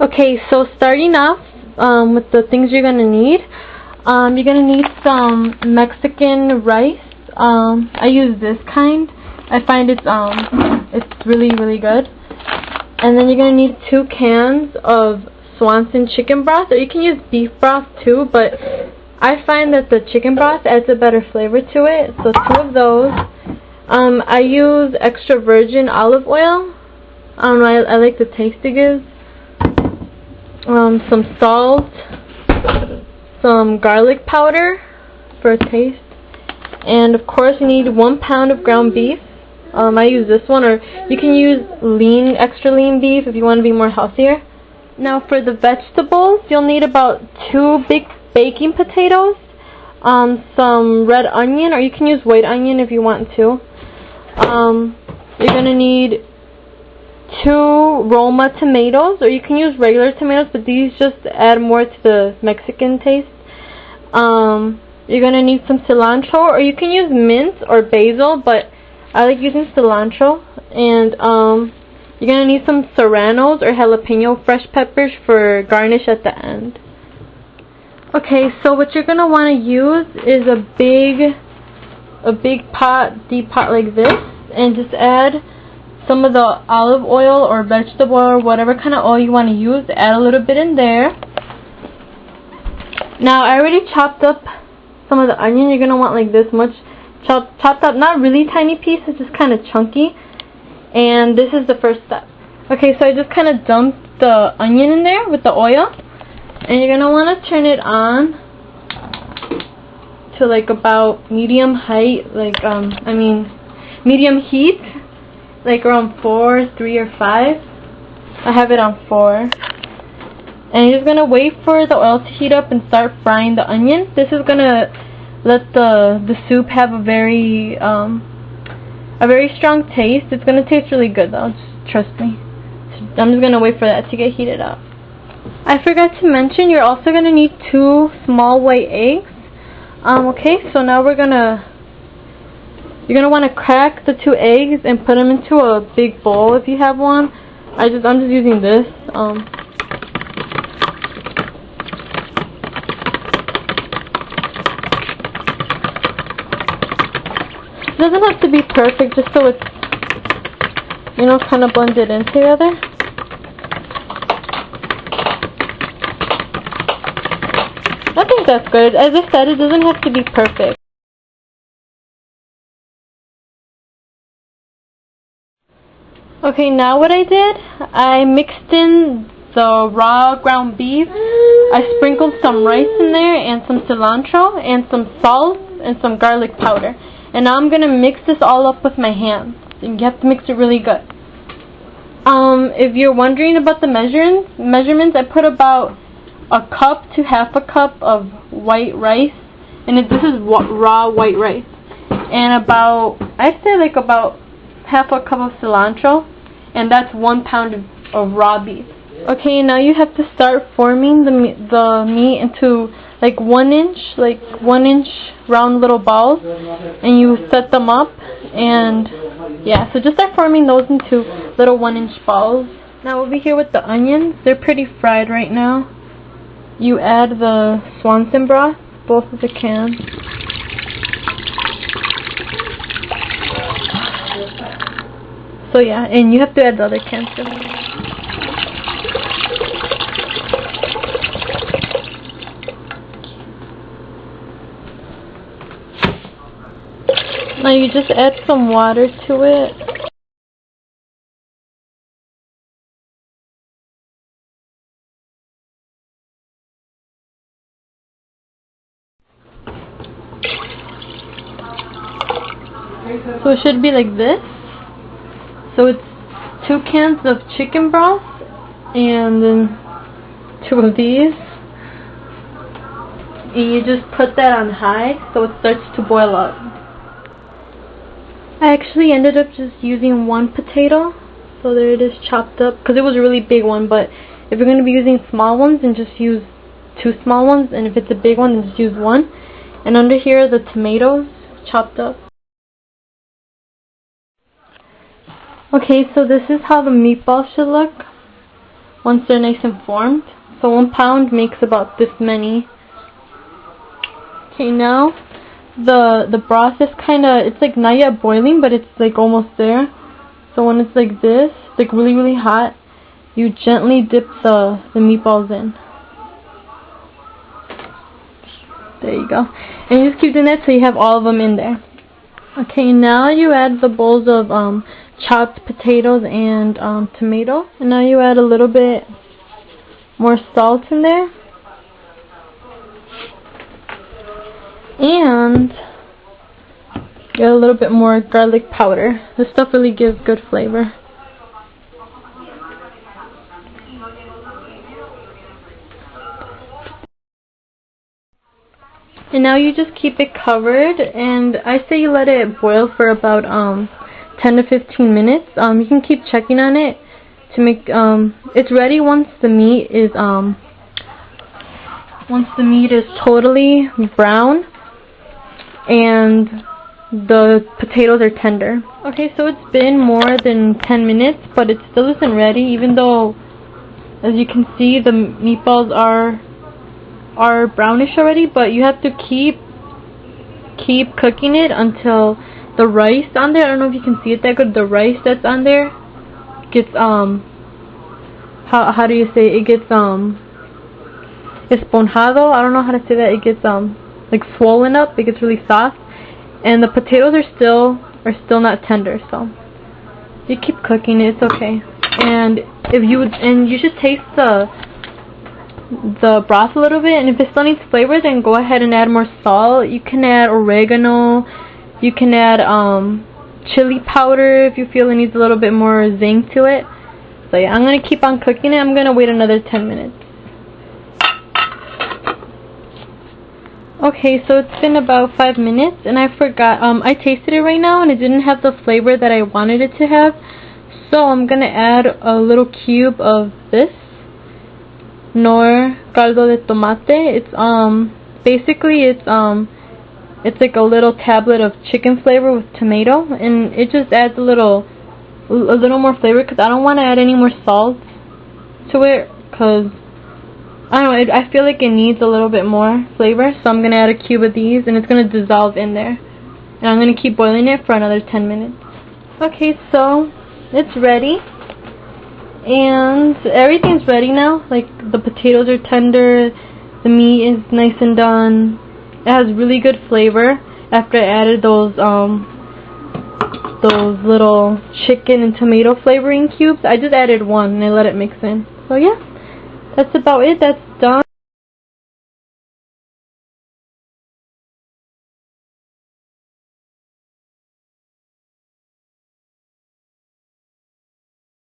Okay, so starting off with the things you're gonna need, you're gonna need some Mexican rice. I use this kind. I find it's really good. And then you're gonna need 2 cans of Swanson chicken broth, or you can use beef broth too, but I find that the chicken broth adds a better flavor to it. So 2 of those. I use extra virgin olive oil. I don't know, I like the taste it gives. Some salt, some garlic powder for a taste, and of course you need 1 pound of ground beef. I use this one, or you can use extra lean beef if you want to be more healthier. Now for the vegetables, you'll need about 2 big baking potatoes, some red onion, or you can use white onion if you want to. You're gonna need 2 Roma tomatoes, or you can use regular tomatoes, but these just add more to the Mexican taste. You're gonna need some cilantro, or you can use mint or basil, but I like using cilantro. And you're gonna need some serranos or jalapeno fresh peppers for garnish at the end. Okay, so what you're gonna want to use is a big deep pot like this, and just add some of the olive oil or vegetable oil, whatever kind of oil you want to use. Add a little bit in there. Now I already chopped up some of the onion. You're gonna want like this much chopped up, not really tiny pieces, just kind of chunky. And this is the first step. Okay, so I just kind of dumped the onion in there with the oil, and you're gonna want to turn it on to like about medium height, like medium heat, like around 4, 3, or 5. I have it on 4. And you're just gonna wait for the oil to heat up and start frying the onion. This is gonna let the soup have a very strong taste. It's gonna taste really good though, just trust me. I'm just gonna wait for that to get heated up. I forgot to mention, you're also gonna need 2 small white eggs. Okay, so now you're gonna want to crack the 2 eggs and put them into a big bowl if you have one. I'm just using this. It doesn't have to be perfect, just so it's, kind of blended in together. I think that's good. As I said, it doesn't have to be perfect. Okay, now what I did, I mixed in the raw ground beef. I sprinkled some rice in there, and some cilantro, and some salt, and some garlic powder. And now I'm going to mix this all up with my hands. And you have to mix it really good. If you're wondering about the measurements, I put about a cup to half a cup of white rice. And this is raw white rice. And I'd say like about half a cup of cilantro, and that's 1 pound of raw beef. Okay, now you have to start forming the meat into like 1 inch round little balls, and you set them up. And yeah, so just start forming those into little 1 inch balls. Now over here with the onions, they're pretty fried right now. You add the Swanson broth, both of the cans. So yeah, and you have to add the other cans too. Now you just add some water to it. So it should be like this. So it's 2 cans of chicken broth, and then 2 of these. And you just put that on high so it starts to boil up. I actually ended up just using 1 potato. So there it is, chopped up, because it was a really big one. But if you're going to be using small ones, then just use 2 small ones. And if it's a big one, then just use 1. And under here are the tomatoes chopped up. Okay, so this is how the meatball should look. once they're nice and formed. So 1 pound makes about this many. Okay, now the broth is it's like not yet boiling, but it's like almost there. So when it's like this, like really hot, you gently dip the meatballs in. There you go. And you just keep doing that till you have all of them in there. Okay, now you add the bowls of chopped potatoes and tomato. And now you add a little bit more salt in there. And get a little bit more garlic powder. This stuff really gives good flavor. And now you just keep it covered, and I say you let it boil for about 10 to 15 minutes. You can keep checking on it to make it's ready once the meat is totally brown and the potatoes are tender. Okay, so it's been more than 10 minutes, but it still isn't ready, even though, as you can see, the meatballs are brownish already. But you have to keep cooking it until the rice on there, I don't know if you can see it that good, the rice that's on there gets how do you say it, gets esponjado, I don't know how to say that, it gets like swollen up, it gets really soft, and the potatoes are still not tender. So you keep cooking it, it's okay. And you should taste the broth a little bit, and if it still needs flavor, then go ahead and add more salt. You can add oregano, you can add chili powder if you feel it needs a little bit more zing to it. So yeah, I'm gonna keep on cooking it. I'm gonna wait another 10 minutes. Okay, so it's been about 5 minutes, and I forgot, I tasted it right now and it didn't have the flavor that I wanted it to have. So I'm gonna add a little cube of this Knorr caldo de tomate. It's basically it's like a little tablet of chicken flavor with tomato, and it just adds a little more flavor, because I don't want to add any more salt to it, because I don't know, I feel like it needs a little bit more flavor. So I'm going to add a cube of these, and it's going to dissolve in there. And I'm going to keep boiling it for another 10 minutes. Okay, so it's ready. And everything's ready now. Like, the potatoes are tender, the meat is nice and done. It has really good flavor after I added those little chicken and tomato flavoring cubes. I just added one and I let it mix in. So yeah, that's about it. That's done.